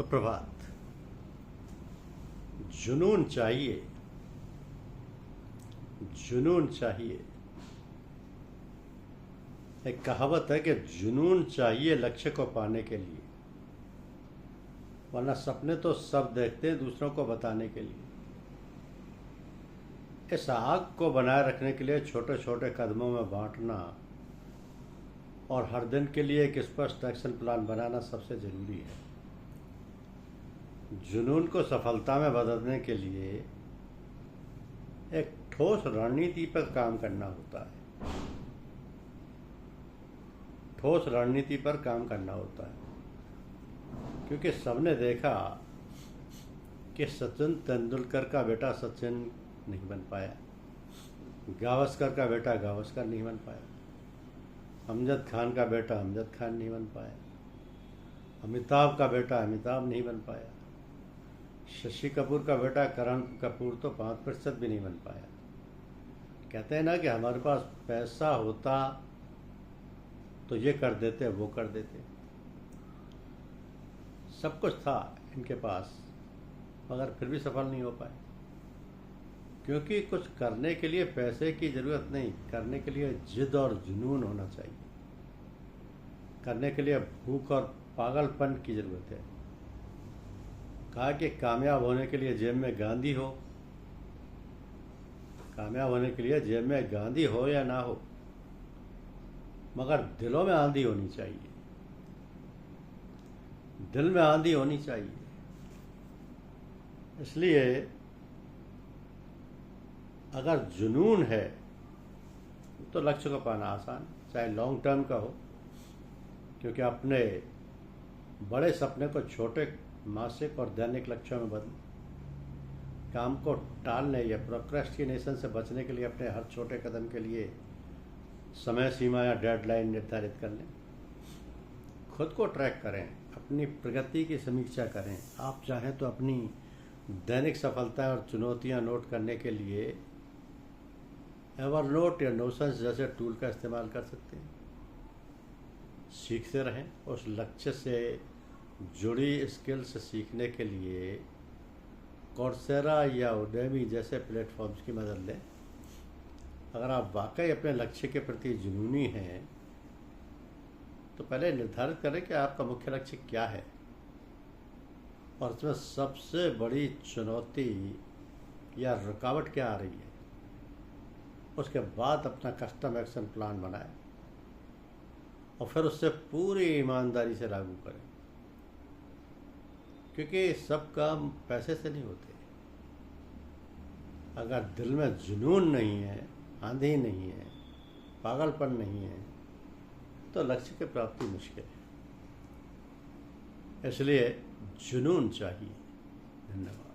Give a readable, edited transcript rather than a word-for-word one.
सुप्रभात। जुनून चाहिए, जुनून चाहिए। एक कहावत है कि जुनून चाहिए लक्ष्य को पाने के लिए, वरना सपने तो सब देखते हैं दूसरों को बताने के लिए। इस आग को बनाए रखने के लिए छोटे छोटे कदमों में बांटना और हर दिन के लिए एक स्पष्ट एक्शन प्लान बनाना सबसे ज़रूरी है। जुनून को सफलता में बदलने के लिए एक ठोस रणनीति पर काम करना होता है। ठोस रणनीति पर काम करना होता है क्योंकि सबने देखा कि सचिन तेंदुलकर का बेटा सचिन नहीं बन पाया, गावस्कर का बेटा गावस्कर नहीं बन पाया, अमजद खान का बेटा अमजद खान नहीं बन पाया, अमिताभ का बेटा अमिताभ नहीं बन पाया, शशि कपूर का बेटा करण कपूर तो 5% भी नहीं बन पाया। कहते हैं ना कि हमारे पास पैसा होता तो ये कर देते वो कर देते। सब कुछ था इनके पास मगर फिर भी सफल नहीं हो पाए, क्योंकि कुछ करने के लिए पैसे की ज़रूरत नहीं, करने के लिए जिद और जुनून होना चाहिए। करने के लिए भूख और पागलपन की ज़रूरत है। कहा कि कामयाब होने के लिए जेब में गांधी हो, कामयाब होने के लिए जेब में गांधी हो या ना हो, मगर दिलों में आंधी होनी चाहिए। दिल में आंधी होनी चाहिए। इसलिए अगर जुनून है तो लक्ष्य को पाना आसान, चाहे लॉन्ग टर्म का हो, क्योंकि अपने बड़े सपने को छोटे मासिक और दैनिक लक्ष्यों में बदलें। काम को टालने या प्रोक्रेस्टिनेशन से बचने के लिए अपने हर छोटे कदम के लिए समय सीमा या डेडलाइन निर्धारित कर लें। खुद को ट्रैक करें, अपनी प्रगति की समीक्षा करें। आप चाहें तो अपनी दैनिक सफलताएं और चुनौतियां नोट करने के लिए एवरनोट या नोशंस जैसे टूल का इस्तेमाल कर सकते हैं। सीखते रहें। उस लक्ष्य से जुड़ी स्किल्स सीखने के लिए कोर्सेरा या उडेमी जैसे प्लेटफॉर्म्स की मदद लें। अगर आप वाकई अपने लक्ष्य के प्रति जुनूनी हैं तो पहले निर्धारित करें कि आपका मुख्य लक्ष्य क्या है और इसमें सबसे बड़ी चुनौती या रुकावट क्या आ रही है। उसके बाद अपना कस्टम एक्शन प्लान बनाएं और फिर उससे पूरी ईमानदारी से लागू करें, क्योंकि सब काम पैसे से नहीं होते। अगर दिल में जुनून नहीं है, आंधी नहीं है, पागलपन नहीं है, तो लक्ष्य की प्राप्ति मुश्किल है। इसलिए जुनून चाहिए। धन्यवाद।